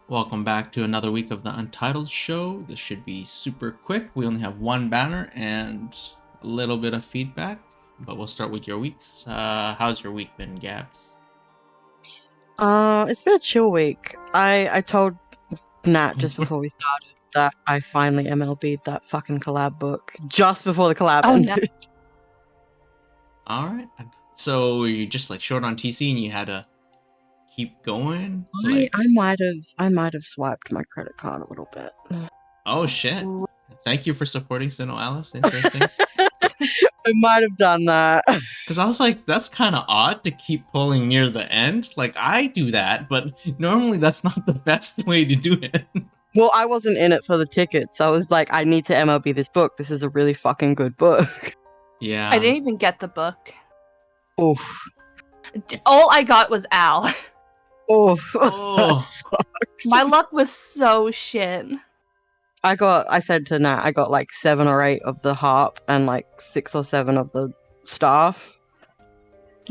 Welcome back to another week of the Untitled show. This should be super quick. We only have one banner and a little bit of feedback, but we'll start with your weeks. How's your week been, Gabz? It's been a chill week. I told Nat just before we started that I finally MLB'd that fucking collab book just before the collab ended. All right. So you just like short on TC and you had to keep going? I might have swiped my credit card a little bit. Oh shit. Thank you for supporting SINoALICE. Interesting. I might have done that. Because I was like, that's kind of odd to keep pulling near the end. Like, I do that, but normally that's not the best way to do it. Well, I wasn't in it for the tickets. I was like, I need to MLB this book. This is a really fucking good book. Yeah. I didn't even get the book. Oof. All I got was Al. Oof. Oh. My luck was so shit. I said to Nat, I got like 7 or 8 of the harp and like 6 or 7 of the staff.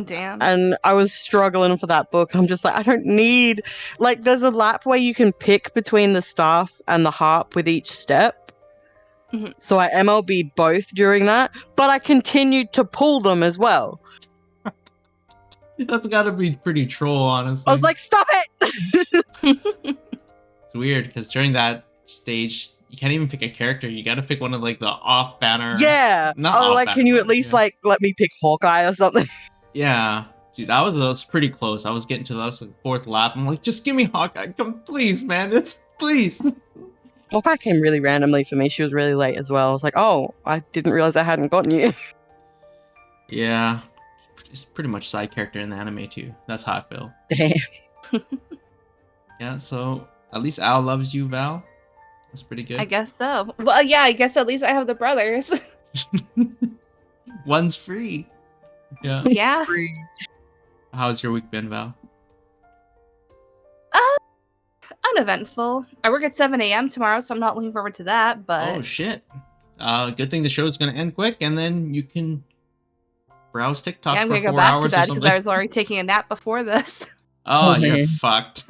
Damn. And I was struggling for that book. I'm just like, I don't need... Like, there's a lap where you can pick between the staff and the harp with each step. Mm-hmm. So I MLB'd both during that, but I continued to pull them as well. That's gotta be pretty troll, honestly. I was like, stop it! It's weird, because during that stage, you can't even pick a character. You gotta pick one of, like, the off-banner... Yeah! Not oh, like, can you at least, like, let me pick Hawkeye or something? Yeah. Dude, that was pretty close. I was getting to the like, 4th lap. I'm like, just give me Hawkeye. Come, please, man. Please. Hawkeye came really randomly for me. She was really late as well. I was like, oh, I didn't realize I hadn't gotten you. Yeah. It's pretty much side character in the anime, too. That's how I feel. Damn. Yeah, so at least Al loves you, Val. That's pretty good. I guess so. Well, yeah, I guess at least I have the brothers. One's free. Yeah. Yeah. How's your week been, Val? Uneventful. I work at 7 a.m. tomorrow, so I'm not looking forward to that, but... Oh, shit. Good thing the show's gonna end quick, and then you can browse TikTok yeah, I'm for gonna 4 go back hours to bed or something. because I was already taking a nap before this. Oh, Oh, you're man. fucked.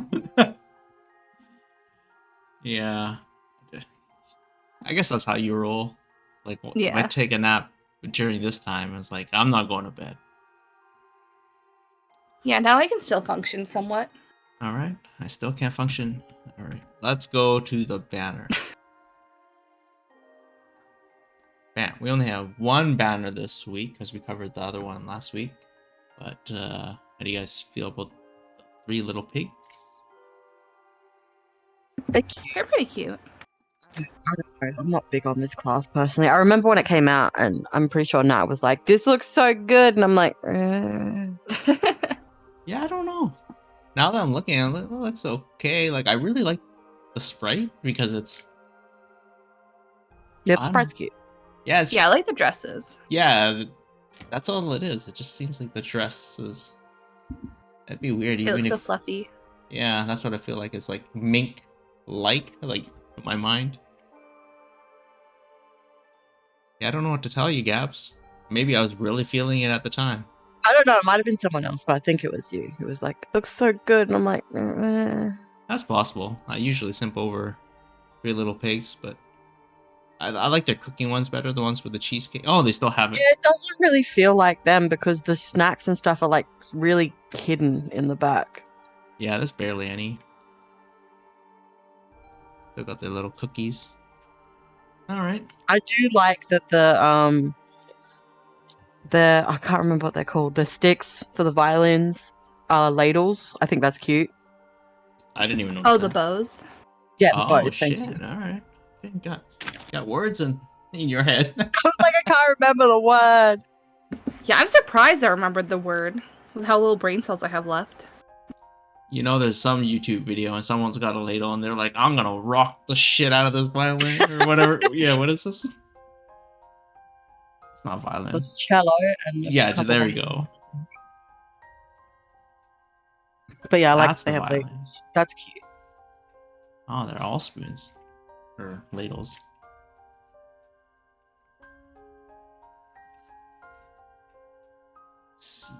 Yeah. I guess that's how you roll. Like, if I Yeah. take a nap during this time, it's like, I'm not going to bed. Yeah, now I can still function somewhat. Alright, I still can't function. Alright, let's go to the banner. Bam, we only have one banner this week because we covered the other one last week. But, how do you guys feel about the 3 little pigs? They're cute. They're pretty cute. I don't know. I'm not big on this class personally. I remember when it came out, and I'm pretty sure Nat was like, "This looks so good," and I'm like, Yeah, I don't know. Now that I'm looking at it, it looks okay. Like, I really like the sprite because it's... "Yeah, the sprite's cute." Yeah, it's Yeah, I just- like the dresses. Yeah, that's all it is. It just seems like the dress is... That'd be weird It even looks if... so fluffy. Yeah, that's what I feel like. It's like mink-like, like, in my mind. Yeah, I don't know what to tell you, Gabz. Maybe I was really feeling it at the time. I don't know. It might have been someone else, but I think it was you. It was like, "Looks so good," and I'm like, That's possible. I usually simp over 3 Little Pigs, but I like their cooking ones better, the ones with the cheesecake. Oh, they still have it. Yeah, it doesn't really feel like them because the snacks and stuff are like really hidden in the back. Yeah, there's barely any. Still got their little cookies. Alright. I do like that the I can't remember what they're called. The sticks for the violins are ladles. I think that's cute. I didn't even know. Oh, the bows. Yeah, the Oh, bows. shit. Thank you. Alright. Got words in your head. I was like, I can't remember the word. Yeah, I'm surprised I remembered the word with how little brain cells I have left. You know, there's some YouTube video and someone's got a ladle and they're like, I'm gonna rock the shit out of this violin or whatever. Yeah, what is this? It's not violin. The cello and Yeah, there you go. But yeah, I like That's they the have violin. ladles. That's cute. Oh, they're all spoons. Or ladles. Let's see.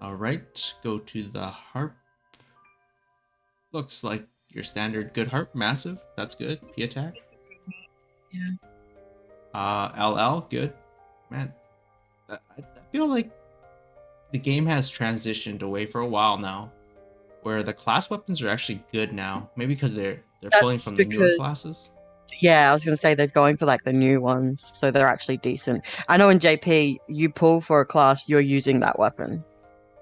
Alright, go to the harp. Looks like your standard good heart, massive. That's good. P attack. Yeah. LL, good. Man, I feel like the game has transitioned away for a while now, where the class weapons are actually good now. Maybe because they're pulling That's from the newer because- classes. Yeah, I was going to say they're going for like the new ones, so they're actually decent. I know in JP, you pull for a class, you're using that weapon.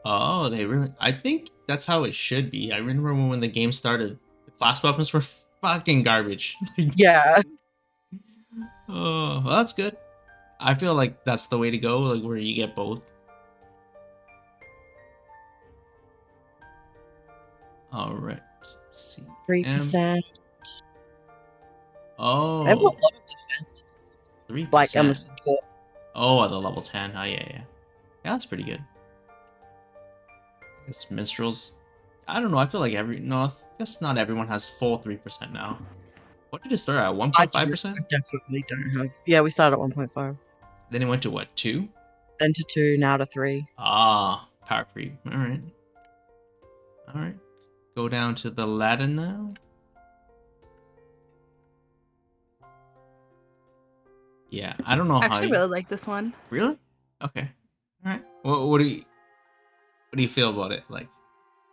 Oh, they really. I think that's how it should be. I remember when the game started, the class weapons were fucking garbage. Yeah. Oh, well, that's good. I feel like that's the way to go, like where you get both. All right. Let's see. 3%. Oh, They have a lot of defense. 3%. Like the support. Oh, at the level 10. Oh, yeah. Yeah, that's pretty good. I guess Minstrels. I don't know. I feel like I guess not everyone has full 3% now. What did it start at? 1.5%? I definitely don't have. Yeah, we started at 1.5. Then it went to what? 2? Then to 2, now to 3. Ah, power creep. All right. Go down to the Aladdin now. Yeah, I don't know I how. actually really like this one. Really? Okay. All right. What do you feel about it? Like,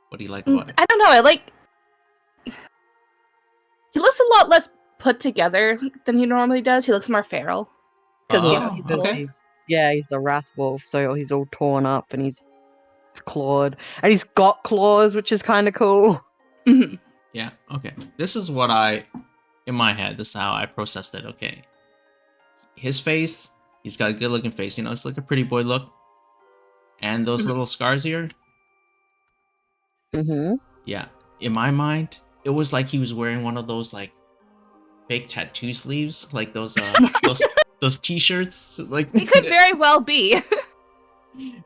what do you like about it? I don't know. I like. He looks a lot less put together than he normally does. He looks more feral. Because Oh, he's okay. He's the Wrath Wolf, so he's all torn up and he's clawed. And he's got claws, which is kind of cool. Mhm. Yeah. Okay. This is what in my head. This is how I processed it. Okay. His face. He's got a good looking face. You know, it's like a pretty boy look. And those little scars here. Mm-hmm. Yeah. In my mind, it was like he was wearing one of those like fake tattoo sleeves, like those those t-shirts. Like He could very well be.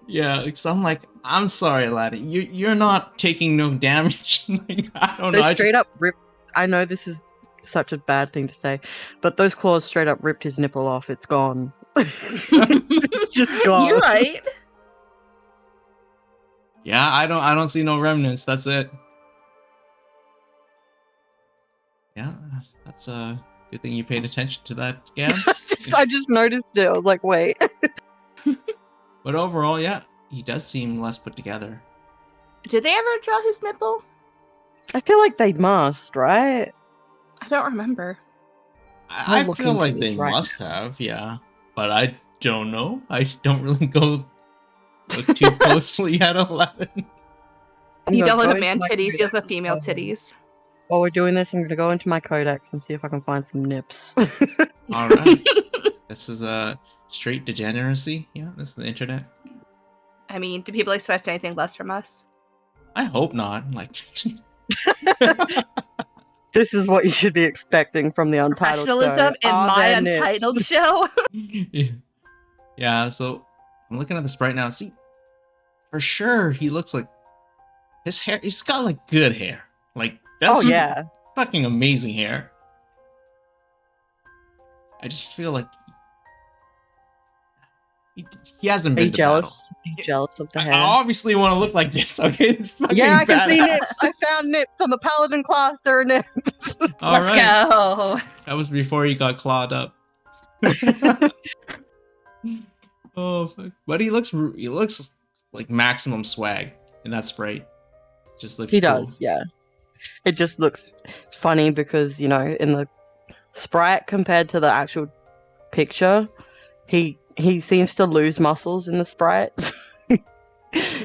yeah. Because I'm like, I'm sorry, Aladdin. You're not taking no damage. Like, I don't know. They straight up ripped. I know this is such a bad thing to say, but those claws straight up ripped his nipple off. It's gone. It's just gone. You're right. Yeah, I don't see no remnants. That's it. Yeah, that's a good thing you paid attention to that, Gabz. I just noticed it. I was like, wait. But overall, yeah, he does seem less put together. Did they ever draw his nipple? I feel like they must, right? I don't remember. I I'll look feel into like this they right must have, yeah. But I don't know. I don't really go look too closely at Aladdin. I'm You gonna don't look go at man into my titties, you look at codex, female titties. While we're doing this, I'm gonna go into my codex and see if I can find some nips. All right. This is a straight degeneracy. Yeah, this is the internet. I mean, do people expect anything less from us? I hope not. Like, This is what you should be expecting from the Untitled show. Professionalism in Are my there nips? Untitled show? yeah. So I'm looking at the sprite now. See, for sure, he looks like his hair. He's got like good hair. Like that's Oh yeah. fucking amazing hair. I just feel like he hasn't Are been you to jealous? Are you jealous of the battle. I hair? obviously want to look like this. Okay, it's fucking Yeah, I can see badass. nips. I found nips on the Paladin class. There are nips. All Let's right. go. That was before he got clawed up. Oh, fuck. But he looks like maximum swag in that sprite. Just looks He cool. does, yeah. It just looks funny because, you know, in the sprite compared to the actual picture, he seems to lose muscles in the sprites.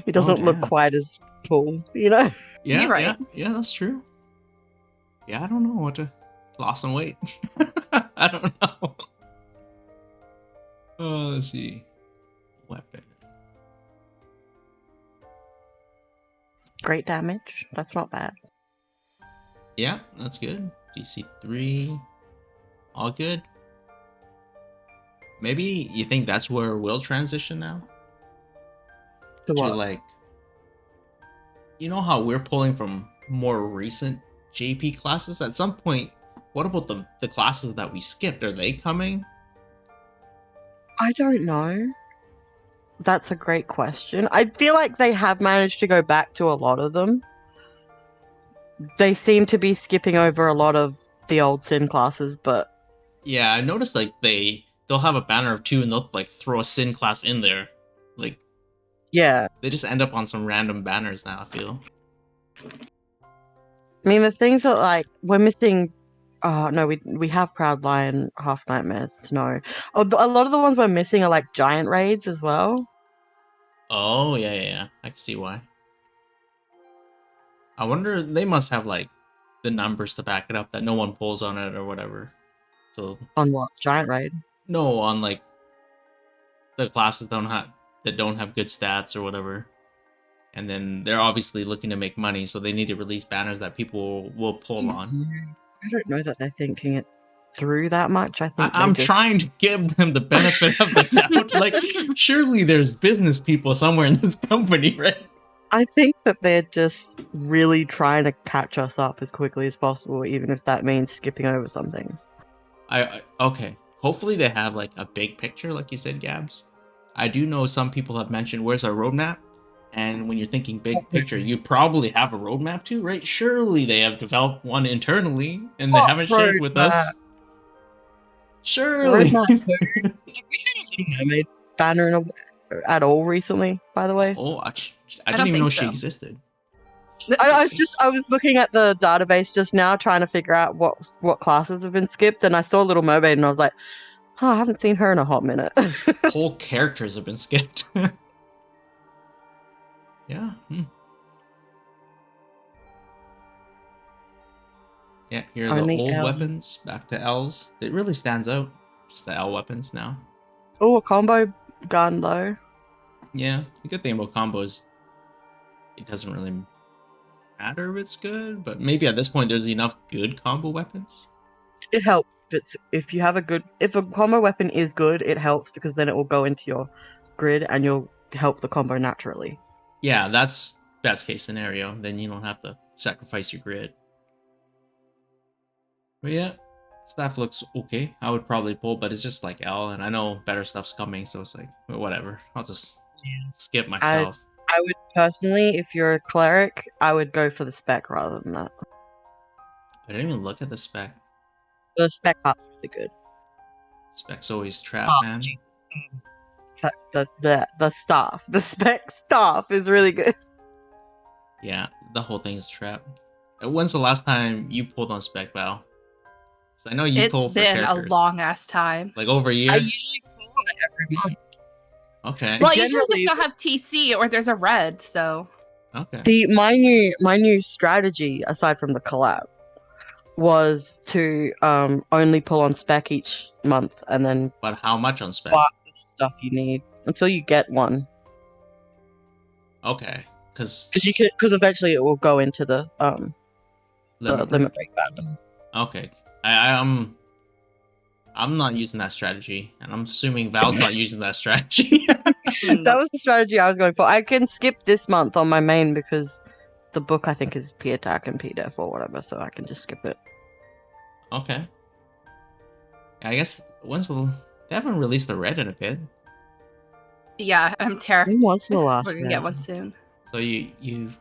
He doesn't look damn. quite as cool, you know? Yeah, You're right. Yeah, that's true. Yeah, I don't know what to lost some weight. I don't know. Oh, let's see. Weapon. Great damage. That's not bad. Yeah, that's good. DC 3. All good. Maybe you think that's where we'll transition now? To To what? like, you know how we're pulling from more recent JP classes? At some point, what about the classes that we skipped? Are they coming? I don't know. That's a great question. I feel like they have managed to go back to a lot of them. they seem to be skipping over a lot of the old Sin classes, but Yeah, I noticed like they'll have a banner of 2 and they'll like throw a Sin class in there. Like yeah. they just end up on some random banners now, I feel. I mean, the things that like we're missing. Oh no, we have Proud Lion, Half Nightmares. No, a lot of the ones we're missing are like giant raids as well. Oh, yeah. I can see why. I wonder, they must have, like, the numbers to back it up that no one pulls on it or whatever. So, On what giant raid? no, on, like, the classes that don't have good stats or whatever. And then they're obviously looking to make money, so they need to release banners that people will pull on. I don't know that they're thinking it through that much. I think I'm trying to give them the benefit of the doubt. Like, surely there's business people somewhere in this company, right? I think that they're just really trying to catch us up as quickly as possible, even if that means skipping over something. Okay. Hopefully they have like a big picture, like you said, Gabs. I do know some people have mentioned where's our roadmap, and when you're thinking big picture, you probably have a roadmap too, right? Surely they have developed one internally and they haven't shared with us. Surely. Roadmap 2. Have we had a Little Mermaid banner at all recently? By the way. Oh, I didn't even know she existed. I was looking at the database just now, trying to figure out what classes have been skipped, and I saw Little Mermaid, and I was like, "Oh, I haven't seen her in a hot minute." Whole characters have been skipped. Yeah. Yeah, here are the old weapons. Back to L's. It really stands out. Just the L weapons now. Oh, a combo gun though. Yeah, the good thing about combos, it doesn't really matter if it's good, but maybe at this point there's enough good combo weapons. It helps if you have if a combo weapon is good, it helps because then it will go into your grid and you'll help the combo naturally. Yeah, that's best case scenario. Then you don't have to sacrifice your grid. But yeah, stuff looks okay. I would probably pull, but it's just like L, and I know better stuff's coming, so it's like, whatever. I'll just skip myself. I would personally, if you're a cleric, I would go for the spec rather than that. I didn't even look at the spec. The spec part's really good. Spec's always trap, man. Jesus. The staff. The spec staff is really good. Yeah, the whole thing is trap. When's the last time you pulled on spec, Val? I know you pull for characters. It's been a long ass time. Like over a year? I usually pull on it every month. Okay. Well, you usually just don't have TC or there's a red, so. Okay. See, my new strategy, aside from the collab, was to only pull on spec each month and then. But how much on spec? Buy the stuff you need until you get one. Okay, because eventually it will go into the limit break banner. Okay, I'm not using that strategy, and I'm assuming Val's not using that strategy. That was the strategy I was going for. I can skip this month on my main because the book I think is P attack and P def or whatever, so I can just skip it. Okay. I guess they haven't released the red in a bit. Yeah, I'm terrified. When was the last? We're gonna get one soon. So you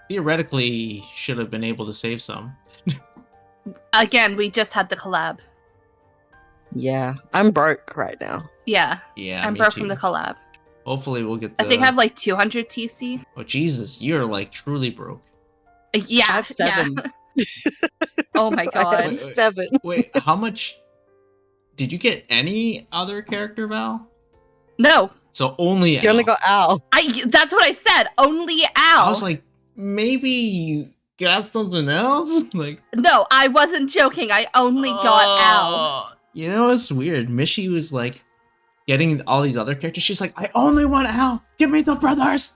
theoretically should have been able to save some. Again, we just had the collab. Yeah, I'm broke right now. Yeah. Yeah, I'm broke from the collab. Hopefully we'll get I think I have like 200 TC. Oh Jesus, you're like truly broke. Yeah. I have 7. Yeah. Oh my god. Wait, 7. Wait, how much did you get any other character, Val? No. So only You only got Al. That's what I said. Only Al. I was like, maybe you got something else? Like, no, I wasn't joking. I only got Al. You know, it's weird. Mishi was like getting all these other characters. She's like, I only want Al. Give me the brothers.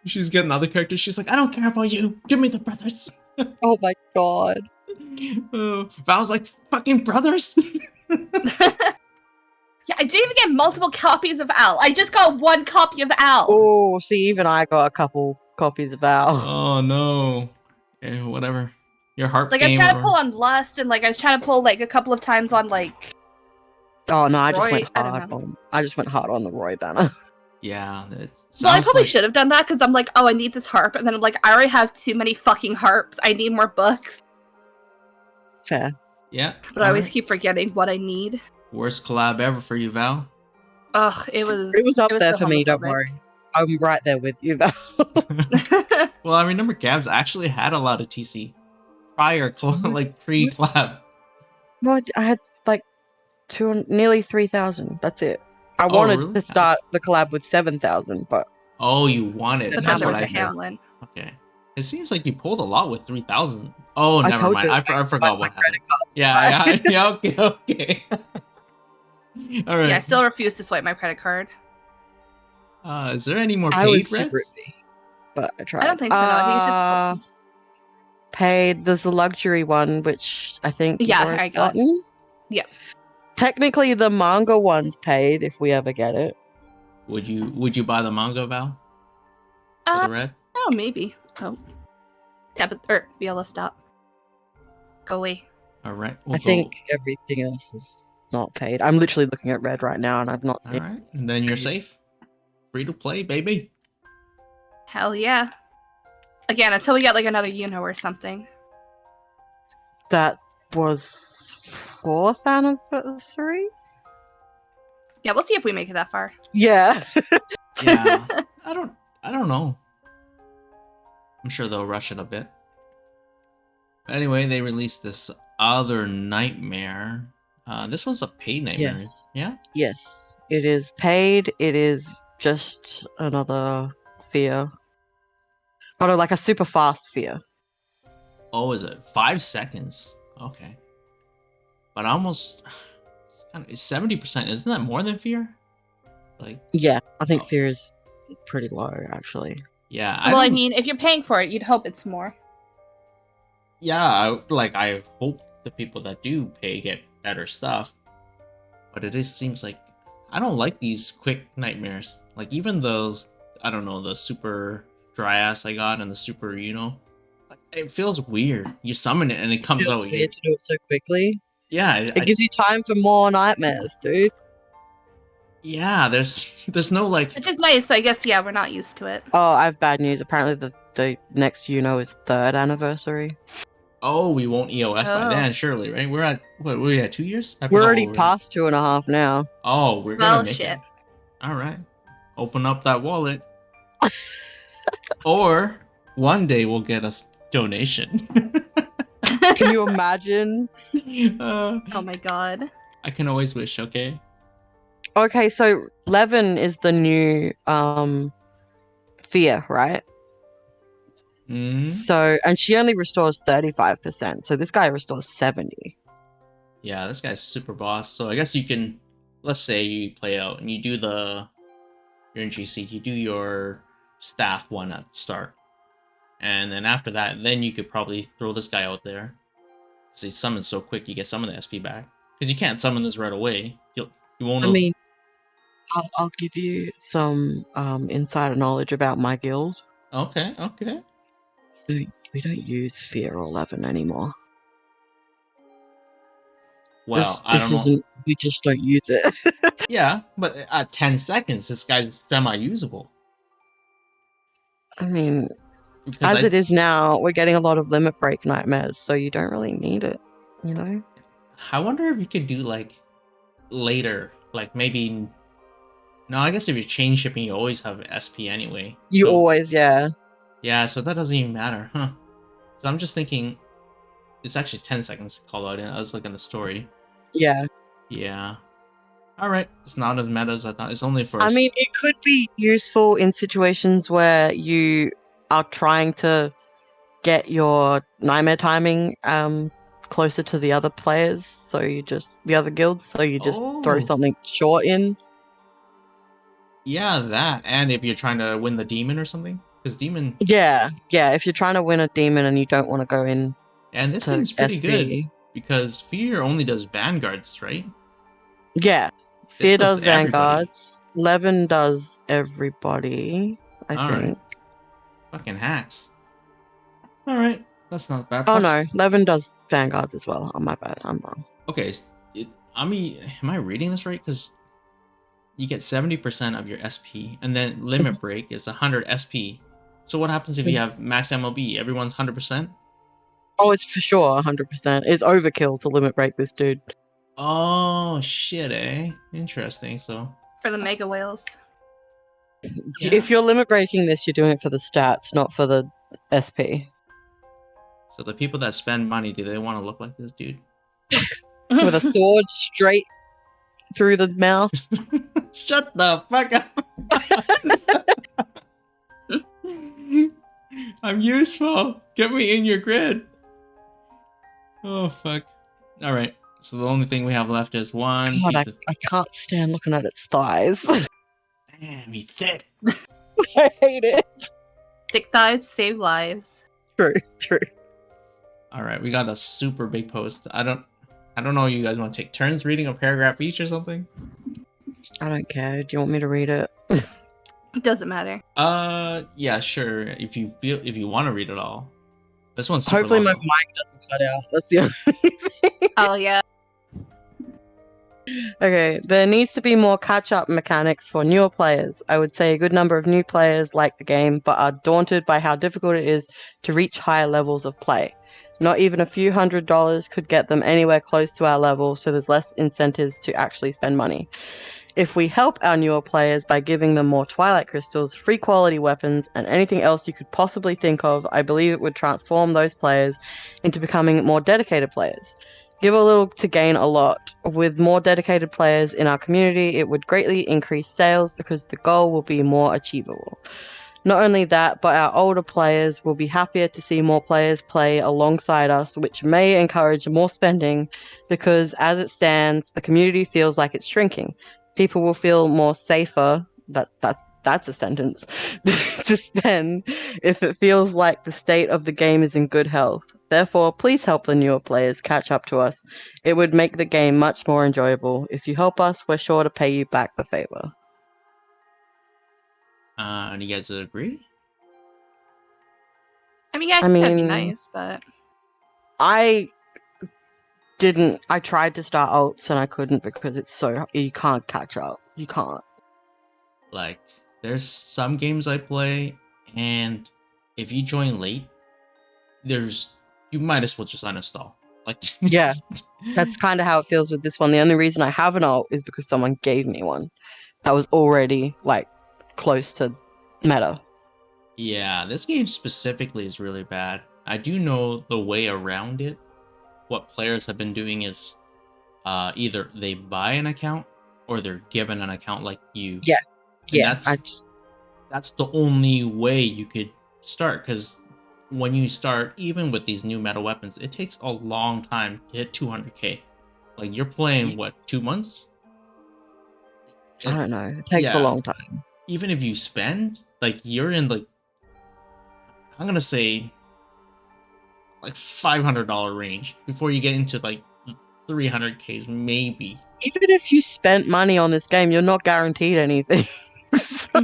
She's getting other characters. She's like, I don't care about you. Give me the brothers. Oh my god. Val's like, fucking brothers. Yeah, I didn't even get multiple copies of Al. I just got 1 copy of Al. Oh, see, even I got a couple copies of Al. Oh no. Okay, whatever. Your heart. Like I was trying to pull on Lust, and like I was trying to pull like a couple of times on like. Oh no, I just Roy, went hard on. I just went hard on the Roy banner. Yeah, it Well, I sounds probably like should have done that because I'm like, oh, I need this harp, and then I'm like, I already have too many fucking harps. I need more books, Fair. yeah. but I always alright. keep forgetting what I need. Worst collab ever for you, Val. Ugh, it was. It was up there so for me, don't homophobic. worry. I'm right there with you, Val. Well, I remember Gabz actually had a lot of TC prior, like pre-collab. No, I had like nearly 3,000. That's it. I Oh, wanted really? to start the collab with 7,000, but Oh, you wanted. But That's then there what was I a heard. Hamlin. Okay. It seems like you pulled a lot with 3,000. Oh, I never told mind. you. I forgot Swipe my what happened. credit card. Yeah, yeah, okay, okay. All right. Yeah, I still refuse to swipe my credit card. Is there any more I was paid super reds? iffy, but I tried. I don't think so. No, I think it's just. Paid. There's the luxury one, which I think you've Yeah, already I got. gotten. Yep. Technically, the manga one's paid if we ever get it. Would you buy the manga, Val? For the red? Oh, maybe. Oh. Tap it. Viola, stop. Go away. All right. I think everything else is not paid. I'm literally looking at red right now, and I've not. All right. And then you're safe. Free to play, baby. Hell yeah. Again, until we get like another or something. That was 4th anniversary. Yeah, we'll see if we make it that far. Yeah. Yeah. I don't know. I'm sure they'll rush it a bit. Anyway, they released this other nightmare. This one's a paid nightmare. Yes. Yeah? Yes. It is paid. It is just another fear. Oh, no, like a super fast fear. Oh, is it 5 seconds? Okay. But almost 70%. Isn't that more than fear? Like, Yeah, I think Oh. fear is pretty low, actually. yeah. I mean, if you're paying for it, you'd hope it's more. Yeah, I hope the people that do pay get better stuff. But it seems like I don't like these quick nightmares. Like even those, I don't know, the super dry ass I got and the super, like, it feels weird. You summon it and it comes Feels out. weird to do it so quickly. Yeah, It gives you time for more nightmares, dude. yeah. There's no like. Which is nice, but I guess, yeah, we're not used to it. Oh, I have bad news. Apparently, the next is 3rd anniversary. Oh, we won't EOS by Oh. then, surely, right? We're at what? Were we at 2 years? I We're forgot already what past 2.5 now. Oh, we're gonna Well, make shit. it. All right, open up that wallet, or one day we'll get a donation. Can you imagine? uh, Oh my god. I can always wish. Okay. Okay, so Levin is the new fear, right? Mm. So, and she only restores 35%. So this guy restores 70. Yeah, this guy's super boss. So I guess you can. Let's say you play out and you do you're in GC. You do your staff one at the start, and then after that, then you could probably throw this guy out there. Because he summons so quick, you get some of the SP back. Because you can't summon this right away. You won't. I mean, I'll give you some insider knowledge about my guild. Okay. Okay. We don't use Fear or Levin anymore. Well, I don't know. We just don't use it. Yeah, but at 10 seconds, this guy's semi-usable. I mean, Because as it is now, we're getting a lot of limit break nightmares, so you don't really need it, you know? I wonder if you could do like later, like maybe. No, I guess if you're chain shipping, you always have SP anyway. You So- always, yeah. Yeah, so that doesn't even matter, huh? So I'm just thinking, it's actually 10 seconds to call out in. I was looking at the story. Yeah. Yeah. All right, it's not as meta as I thought. It's only for. I mean, it could be useful in situations where you are trying to get your nightmare timing closer to the other players, so the other guilds, so you just throw Oh. something short in. Yeah, that, and if you're trying to win the demon or something, because demon. Yeah, if you're trying to win a demon and you don't want to go in And this to thing's pretty good SB. because Fear only does vanguards, right? Yeah. This Fear does does everybody. vanguards. Levin does everybody, I All right. think. Fucking hacks. All right, that's not bad. Oh Plus- no, Levin does vanguards as well. Oh my bad, I'm wrong. Okay, am I reading this right? Because you get 70% of your SP, and then limit break is 100 SP. So what happens if you have max MLB? Everyone's 100%? Oh, it's for sure 100%. It's overkill to limit break this dude. Oh, shit, eh? Interesting, so... For the mega whales. Yeah. If you're limit breaking this, you're doing it for the stats, not for the SP. So the people that spend money, do they want to look like this dude? With a sword straight through the mouth. Shut the fuck up! I'm useful! Get me in your grid! Oh, fuck. Alright, so the only thing we have left is one God, piece of... I can't stand looking at its thighs. Damn, he's thick! I hate it. Thick thighs save lives. True. Alright, we got a super big post. I don't know, you guys want to take turns reading a paragraph each or something? I don't care. Do you want me to read it? It doesn't matter. Yeah, sure. If you want to read it all. This one's super Hopefully long, my though. mic doesn't cut out. That's the only thing. Oh yeah. Okay, there needs to be more catch-up mechanics for newer players. I would say a good number of new players like the game, but are daunted by how difficult it is to reach higher levels of play. Not even a few $100s could get them anywhere close to our level, so there's less incentives to actually spend money. If we help our newer players by giving them more Twilight Crystals, free quality weapons, and anything else you could possibly think of, I believe it would transform those players into becoming more dedicated players. Give a little to gain a lot. With more dedicated players in our community, it would greatly increase sales because the goal will be more achievable. Not only that, but our older players will be happier to see more players play alongside us, which may encourage more spending because as it stands, the community feels like it's shrinking. People will feel more safer, that's a sentence, to spend if it feels like the state of the game is in good health. Therefore, please help the newer players catch up to us. It would make the game much more enjoyable. If you help us, we're sure to pay you back the favor. And you guys agree? I mean, yeah, I that'd be mean- nice, but I tried to start alts and I couldn't because it's so, you can't catch up. You can't. Like, there's some games I play, and if you join late, you might as well just uninstall. Like, Yeah. That's kind of how it feels with this one. The only reason I have an alt is because someone gave me one that was already like close to meta. Yeah, this game specifically is really bad. I do know the way around it. What players have been doing is either they buy an account or they're given an account like you. Yeah. And Yeah, that's the only way you could start, because when you start, even with these new meta weapons, it takes a long time to hit 200k. Like, you're playing, what, 2 months? I don't know. It takes a long time. Even if you spend, like, you're in, like, I'm gonna say, like, $500 range before you get into, like, 300ks, maybe. Even if you spent money on this game, you're not guaranteed anything. So-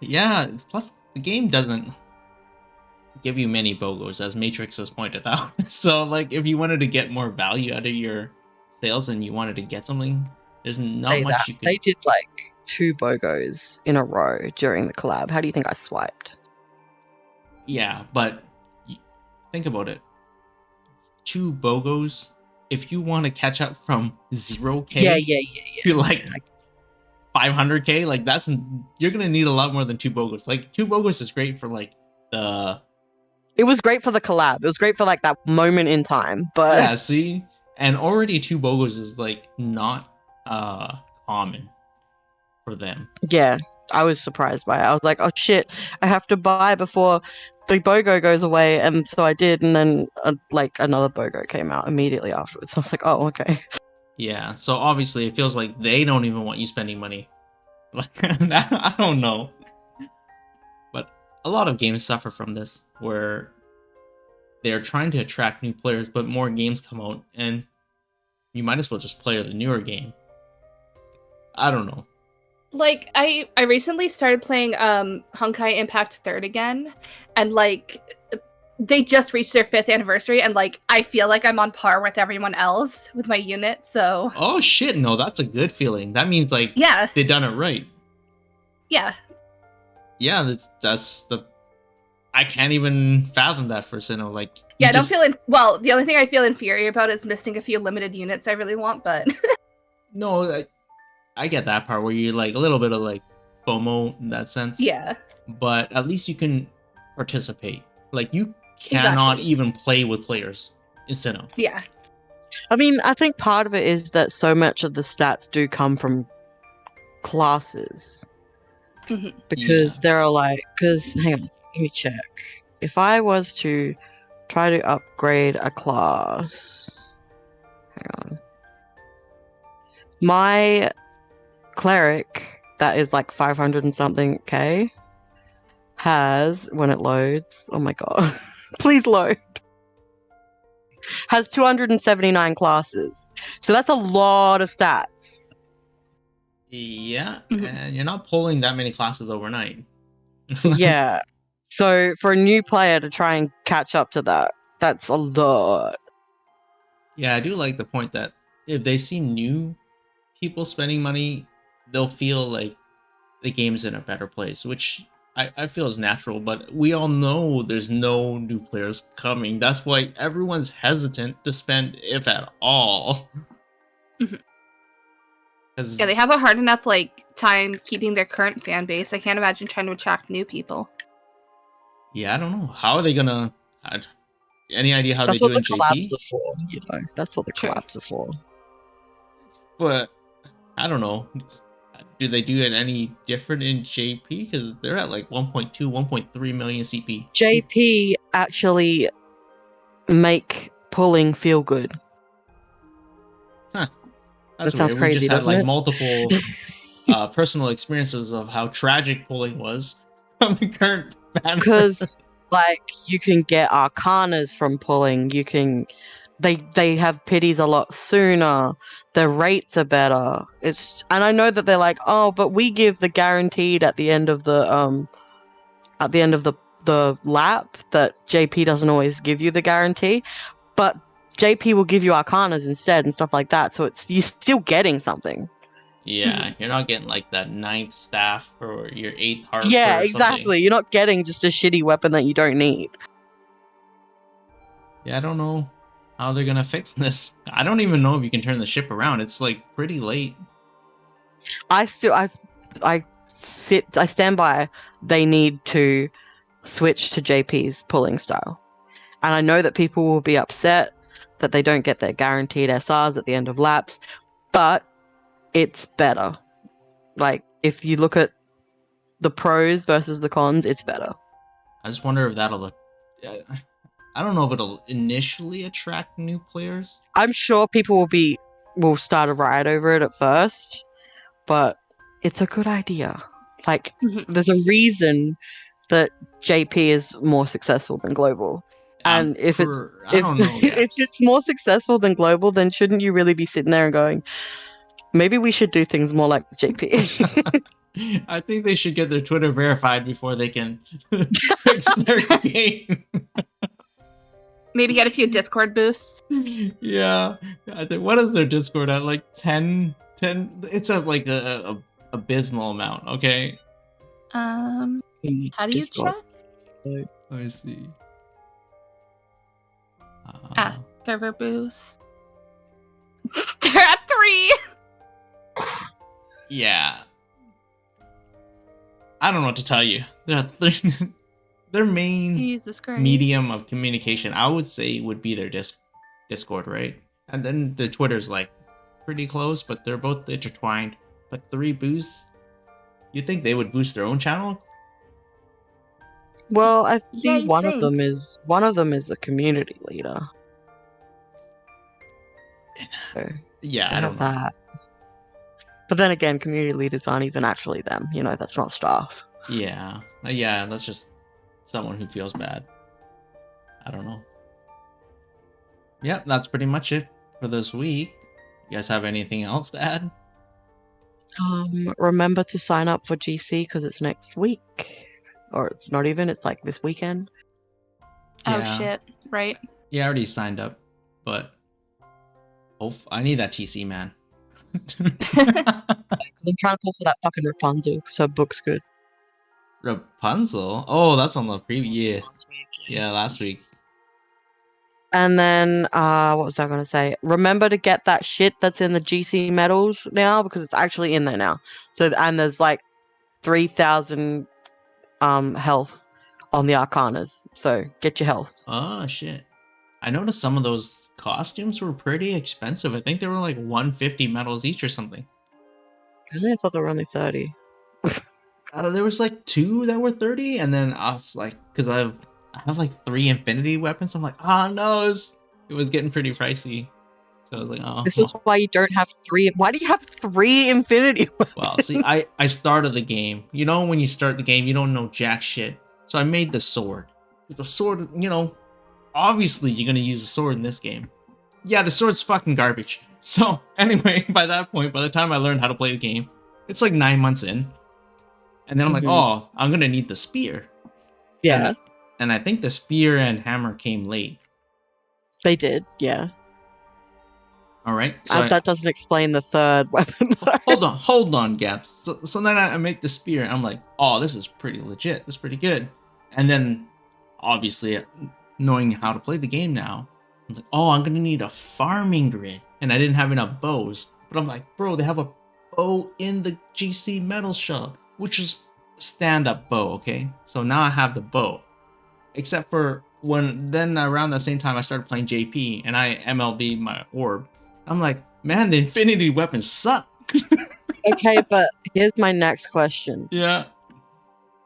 Yeah, plus the game doesn't give you many BOGOs, as Matrix has pointed out. So, like, if you wanted to get more value out of your sales and you wanted to get something, there's not Say much that. you could... They did like 2 BOGOs in a row during the collab. How do you think I swiped? Yeah, but think about it. 2 BOGOs, if you want to catch up from 0k Yeah. to, like, 500k, like, you're gonna need a lot more than 2 BOGOs. Like, 2 BOGOs is great for, like, It was great for the collab. It was great for like that moment in time. But yeah, see? And already 2 BOGOs is, like, not common for them. yeah, I was surprised by it. I was like, oh shit, I have to buy before the BOGO goes away. And so I did. And then like another BOGO came out immediately afterwards. I was like, oh, okay. Yeah, so obviously it feels like they don't even want you spending money. Like, I don't know. But a lot of games suffer from this, where they're trying to attract new players, but more games come out, and you might as well just play the newer game. I don't know. like I recently started playing Honkai Impact 3rd again, and like they just reached their 5th anniversary, and like I feel like I'm on par with everyone else with my unit. So Oh shit! No, that's a good feeling. That means like yeah, they done it right. yeah, Yeah, that's the. I can't even fathom that for Sinnoh. Like, yeah. I don't feel well. The only thing I feel inferior about is missing a few limited units I really want, but No, I get that part where you're like a little bit of like FOMO in that sense. yeah, But at least you can participate. Like you cannot exactly. even play with players in Sinnoh. Yeah, I mean, I think part of it is that so much of the stats do come from classes. Mhm. Because Yeah. there are like, because hang on, let me check. If I was to try to upgrade a class, hang on. My cleric, that is like 500 and something K, has, when it loads, oh my god, please load, has 279 classes. So that's a lot of stats. Yeah, Mhm. and you're not pulling that many classes overnight. Yeah. So for a new player to try and catch up to that, that's a lot. Yeah, I do like the point that if they see new people spending money, they'll feel like the game's in a better place, which I feel is natural, but we all know there's no new players coming. That's why everyone's hesitant to spend, if at all. Mhm. 'Cause- yeah. They have a hard enough like time keeping their current fan base. I can't imagine trying to attract new people. yeah, I don't know. How are they gonna... Any idea how That's they do what in the collabs JP? are for, you know. That's what the True. collabs are for. But I don't know. Do they do it any different in JP? Because they're at like 1.2, 1.3 million CP. JP actually make pulling feel good. Huh. That That's sounds weird. We just crazy, had doesn't like it? multiple personal experiences of how tragic pulling was on the current banner. Because like you can get arcanas from pulling. You can they have pities a lot sooner. Their rates are better. And I know that they're like, oh, but we give the guaranteed at the end of the lap that JP doesn't always give you the guarantee, but JP will give you arcanas instead and stuff like that. So you're still getting something. Yeah, you're not getting like that 9th staff or your 8th harper Yeah, or something. exactly. You're not getting just a shitty weapon that you don't need. Yeah, I don't know how they're gonna fix this. I don't even know if you can turn the ship around. It's like pretty late. I stand by. They need to switch to JP's pulling style, and I know that people will be upset that they don't get their guaranteed SRs at the end of laps, but it's better. Like if you look at the pros versus the cons, it's better. I just wonder if that'll... I don't know if it'll initially attract new players. I'm sure people will start a riot over it at first, but it's a good idea. Like Mhm. there's a reason that JP is more successful than global. And if I if don't know, if Gabz. it's more successful than global, then shouldn't you really be sitting there and going, maybe we should do things more like JP? I think they should get their Twitter verified before they can fix their game. Maybe get a few Discord boosts. Yeah. I think, what is their Discord at? Like 10? It's at like a abysmal amount, okay? How do you Discord. check? Let me see. Server boost. They're at 3. Yeah. I don't know what to tell you. Their main Jesus Christ. medium of communication, I would say, would be their Discord, right? And then the Twitter's like pretty close, but they're both intertwined. But 3 boosts, you think they would boost their own channel? Well, I Yeah, think you'd one of think. them is a community leader. So Yeah, they I have don't know. that. But then again, community leaders aren't even actually them. You know, that's not staff. Yeah, that's just someone who feels bad. I don't know. Yep, that's pretty much it for this week. You guys have anything else to add? Remember to sign up for GC because it's next week. Or it's not even, it's like this weekend. Oh Yeah. shit! Right. Yeah, I already signed up, but I need that TC, man. Because I'm trying to pull for that fucking Rapunzel because her book's good. Rapunzel? Oh, that's on the preview. Yeah. Last week, Yeah, last week. And then, what was I going to say? Remember to get that shit that's in the GC medals now because it's actually in there now. So, and there's like 3,000 health on the Arcanas. So get your health. Oh, shit. I noticed some of those costumes were pretty expensive. I think they were like 150 medals each or something. Really? I thought they were only 30. There was like 2 that were 30, and then I was like, because I have like 3 infinity weapons. I'm like, oh no, it was getting pretty pricey. So I was like, oh. This is why you don't have 3. Why do you have 3 infinity weapons? Well, see, I started the game. You know, when you start the game, you don't know jack shit. So I made the sword. The sword, you know, obviously you're gonna use the sword in this game. Yeah, the sword's fucking garbage. So anyway, by that point, by the time I learned how to play the game, it's like 9 months in. And then I'm like, oh, I'm gonna need the spear. Yeah. And I think the spear and hammer came late. They did, yeah. All right. So that doesn't explain the third weapon. hold on, Gabz. So then I make the spear, and I'm like, oh, this is pretty legit. This is pretty good. And then, obviously, knowing how to play the game now, I'm like, oh, I'm gonna need a farming grid, and I didn't have enough bows. But I'm like, bro, they have a bow in the GC metal shop, which is stand-up bow. Okay, so now I have the bow, except for then around the same time I started playing JP, and I MLB my orb. I'm like, man, the infinity weapons suck. Okay, but here's my next question. Yeah.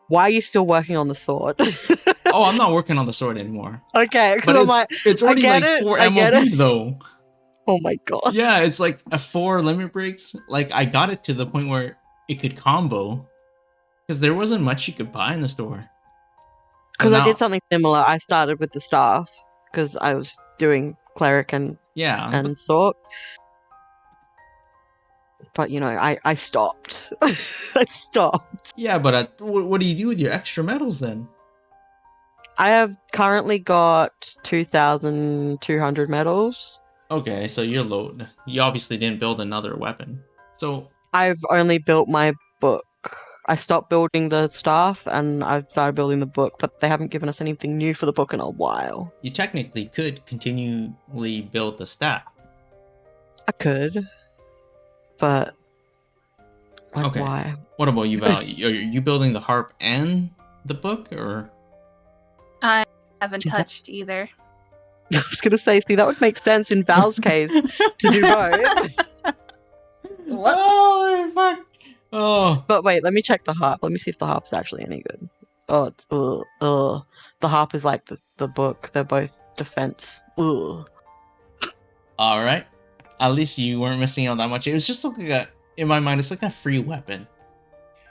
Why are you still working on the sword? Oh, I'm not working on the sword anymore. Okay, But I'm like, it's already I like get it, 4 I get MLB it. though. Oh my god. Yeah, it's like a 4 limit breaks. Like I got it to the point where it could combo. Because there wasn't much you could buy in the store. Because I did something similar. I started with the staff because I was doing cleric and sword. But you know, I stopped. I stopped. Yeah, but what do you do with your extra medals then? I have currently got 2,200 medals. Okay, so you're low. You obviously didn't build another weapon. So I've only built my book. I stopped building the staff and I've started building the book, but they haven't given us anything new for the book in a while. you technically could continually build the staff. I could, but like, Okay. why? What about you, Val? Are you building the harp and the book, or? I haven't touched either. I was gonna say, see, that would make sense in Val's case to do both. What? Oh, fuck. Oh. But wait, let me check the harp. Let me see if the harp's actually any good. Oh, it's, the harp is like the book. They're both defense. Ugh. All right. At least you weren't missing out that much. It was just like in my mind, it's like a free weapon.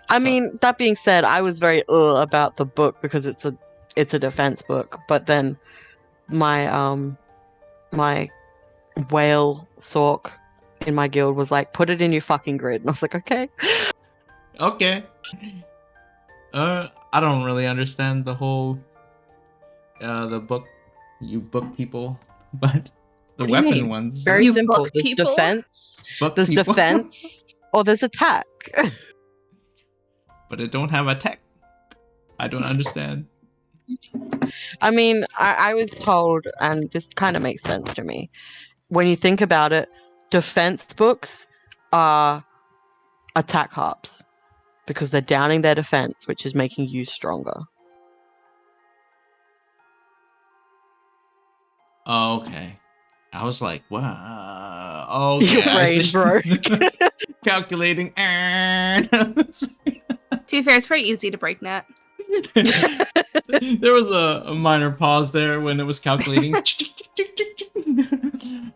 I mean, that being said, I was very about the book because it's a defense book. But then my my whale sork in my guild was like, put it in your fucking grid, and I was like, okay. Okay. I don't really understand the whole the book people, but the What do you weapon mean? ones. Very You simple. book There's people? defense. Book There's people. defense, or there's attack. But it don't have a tech. I don't understand. I mean, I was told, and this kind of makes sense to me. When you think about it, defense books are attack harps because they're downing their defense, which is making you stronger. Oh, okay. I was like, wow. Okay. Your brain broke. Calculating. To be fair, it's pretty easy to break net. There was a minor pause there when it was calculating.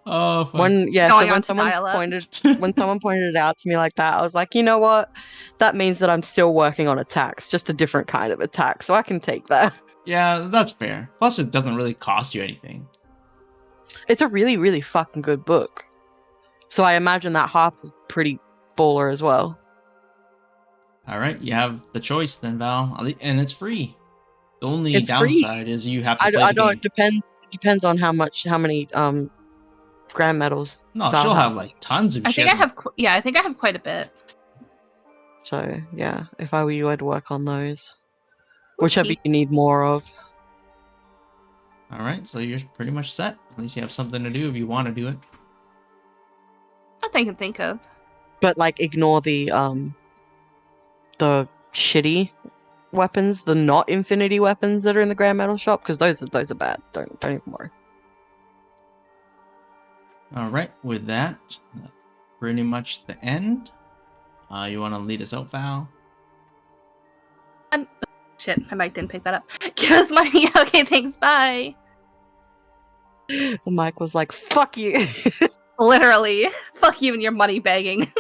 Oh, fuck. When Going on to someone dial-up. pointed it out to me like that, I was like, you know what? That means that I'm still working on attacks, just a different kind of attack, so I can take that. Yeah, that's fair. Plus, it doesn't really cost you anything. It's a really, really fucking good book. So I imagine that harp is pretty baller as well. All right, you have the choice then, Val, and it's free. The only It's free. downside is you have to I play the don't. game. Depends on how many grand medals. No, Val she'll have has. like tons of I shit. think I have. I think I have quite a bit. So yeah, if I were you, I'd work on those. Whichever Okay. you need more of. All right, so you're pretty much set. At least you have something to do if you want to do it. Nothing I can think of. But like, ignore the shitty weapons, the not infinity weapons that are in the grand medal shop, because those are bad. Don't even worry. All right, with that, pretty much the end. You want to lead us out, Val? Shit, my mic didn't pick that up. Give us money. Okay, thanks. Bye. The mic was like, "Fuck you." Literally, fuck you and your money begging.